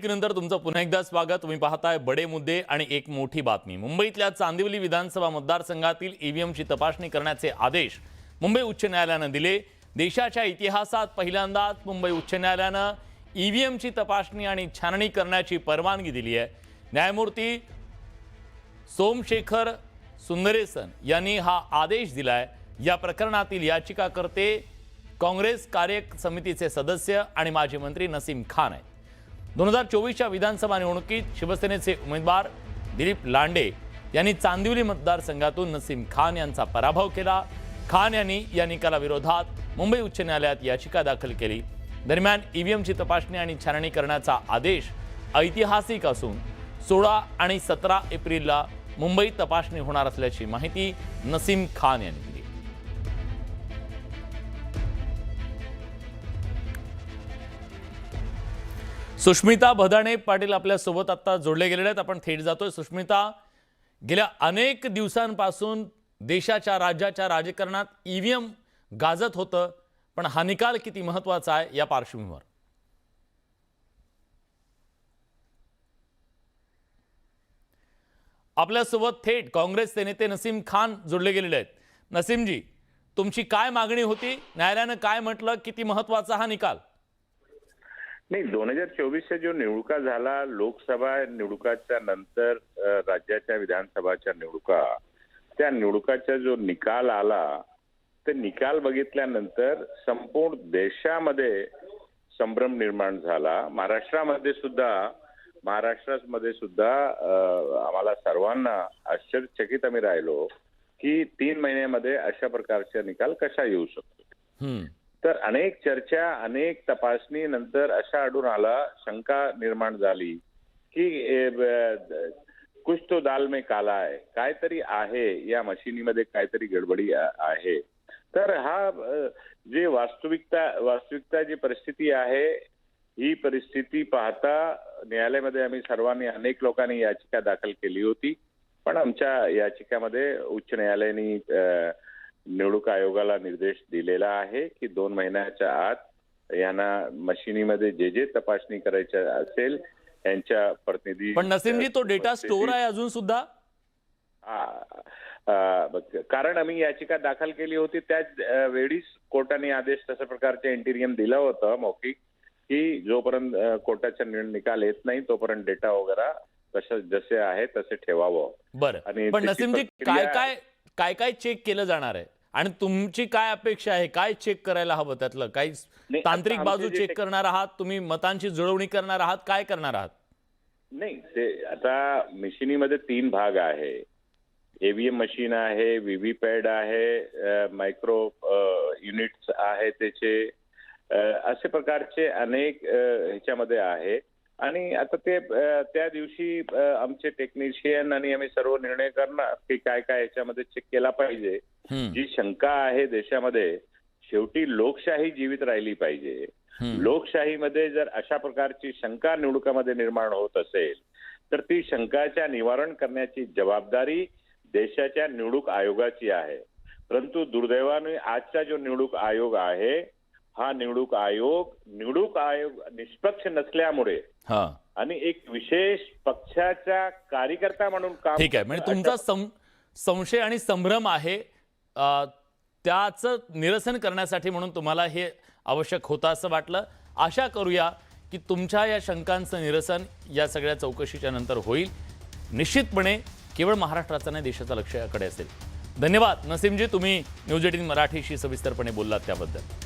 ब्रेकनंतर तुमचं पुन्हा एकदा स्वागत। तुम्ही पाहताय बडे मुद्दे आणि एक मोठी बातमी। मुंबईतल्या चांदिवली विधानसभा मतदारसंघातील ईव्हीएमची तपासणी करण्याचे आदेश मुंबई उच्च न्यायालयाने दिले। देशाच्या इतिहासात पहिल्यांदाच मुंबई उच्च न्यायालयाने ईव्हीएमची तपासणी आणि छाननी करण्याची परवानगी दिली आहे। न्यायमूर्ती सोमशेखर सुंदरेसन यांनी हा आदेश दिलाय। या प्रकरणातील याचिकाकर्ते काँग्रेस कार्यक समितीचे सदस्य आणि माजी मंत्री नसीम खान आहेत। 2024च्या विधानसभा निवडणुकीत शिवसेनेचे उमेदवार दिलीप लांडे यांनी चांदिवली मतदारसंघातून नसीम खान यांचा पराभव केला। खान यांनी या निकालाविरोधात मुंबई उच्च न्यायालयात याचिका दाखल केली। दरम्यान ईव्हीएमची तपासणी आणि छाननी करण्याचा आदेश ऐतिहासिक असून 16 आणि 17 एप्रिलला मुंबईत तपासणी होणार असल्याची माहिती नसीम खान यांनी दिली। सुष्मिता भदाणे पाटील आपल्या सोबत आता जोडले गेलेले आहेत। आपण थेट जातोय। सुष्मिता, गेल्या अनेक दिवसांपासून देशाच्या राज्याच्या राजकारणात ईव्हीएम गाजत होतं, पण हा निकाल किती महत्त्वाचा आहे या पार्श्वभूमीवर? आपल्या सोबत थेट काँग्रेसचे नेते नसीम खान जोडले गेलेले आहेत। नसीमजी, तुमची काय मागणी होती? न्यायालयाने काय म्हटलं? किती महत्त्वाचा हा निकाल? नाही, 2024च्या जो निवडणुका झाला, लोकसभा निवडणुकाच्या नंतर राज्याच्या विधानसभाच्या निवडणुका, त्या निवडणुकाचा जो निकाल आला, ते निकाल बघितल्यानंतर संपूर्ण देशामध्ये संभ्रम निर्माण झाला। महाराष्ट्रामध्ये सुद्धा आम्हाला सर्वांना आश्चर्यचकित आम्ही राहिलो की 3 महिन्यामध्ये अशा प्रकारचा निकाल कसा येऊ शकतो। तर अनेक चर्चा, अनेक तपासणी नंतर अशा आढळून आला, शंका निर्माण झाली की कुछ तो दाल में काला आहे, काहीतरी आहे या मशिनीमध्ये, काहीतरी गडबडी आहे। तर हा जे वास्तविकता जी परिस्थिती आहे, ही परिस्थिती पाहता न्यायालयामध्ये आम्ही सर्वांनी, अनेक लोकांनी याचिका दाखल केली होती, पण आमच्या याचिकामध्ये उच्च न्यायालयाने निवडणूक आयोगाला निर्देश दिलेला आहे की 2 महिन्याच्या आत यांना मशिनीमध्ये जे तपासणी करायची असेल यांच्या प्रतिनिधी। पण नसीमजी, तो डेटा स्टोर आहे अजून सुद्धा? कारण आम्ही याचिका दाखल केली होती त्याच वेळीच कोर्टाने आदेश तशा प्रकारचे इंटिरियम दिलं होतं मौखिक, की जोपर्यंत कोर्टाचा निकाल येत नाही तोपर्यंत डेटा वगैरे तसे जसे आहे तसे ठेवावं। बरं, पण नसीमजी, काय चेक केलं जाणार आहे आणि तुमची काय अपेक्षा आहे? काय चेक करायला हवं? त्यातलं काही तांत्रिक बाजू चेक करणार आहात? तुम्ही मतांची जुळवणी करणार आहात? काय करणार आहात? नाही, ते आता मशिनीमध्ये 3 भाग आहे। ईव्हीएम मशीन आहे, व्हीव्हीपॅट आहे, मायक्रो युनिट्स आहे त्याचे, असे प्रकारचे अनेक ह्याच्यामध्ये आहे। आणि आता ते त्या दिवशी आमचे टेक्निशियन आणि आम्ही सर्व निर्णय करणार की काय काय ह्याच्यामध्ये चेक केला पाहिजे। जी शंका आहे देशामध्ये, शेवटी लोकशाही जीवित राहिली पाहिजे। लोकशाहीमध्ये जर अशा प्रकारची शंका निवडणुकामध्ये निर्माण होत असेल तर ती शंकाच्या निवारण करण्याची जबाबदारी देशाच्या निवडणूक आयोगाची आहे। परंतु दुर्दैवाने आजचा जो निवडणूक आयोग आहे, हा निवडणूक आयोग निष्पक्ष नसल्यामुळे आणि एक विशेष पक्षाचा कार्यकर्ता म्हणून काम। ठीक आहे, म्हणजे तुमचा संशय आणि संभ्रम आहे, त्याचं निरसन करण्यासाठी म्हणून तुम्हाला हे आवश्यक होतं असं वाटलं। आशा करूया की तुमच्या या शंकांचं निरसन या सगळ्या चौकशीच्या नंतर होईल। निश्चितपणे केवळ महाराष्ट्राचं नाही, देशाचं लक्ष याकडे असेल। धन्यवाद नसीमजी, तुम्ही न्यूज 18 मराठीशी सविस्तरपणे बोललात त्याबद्दल।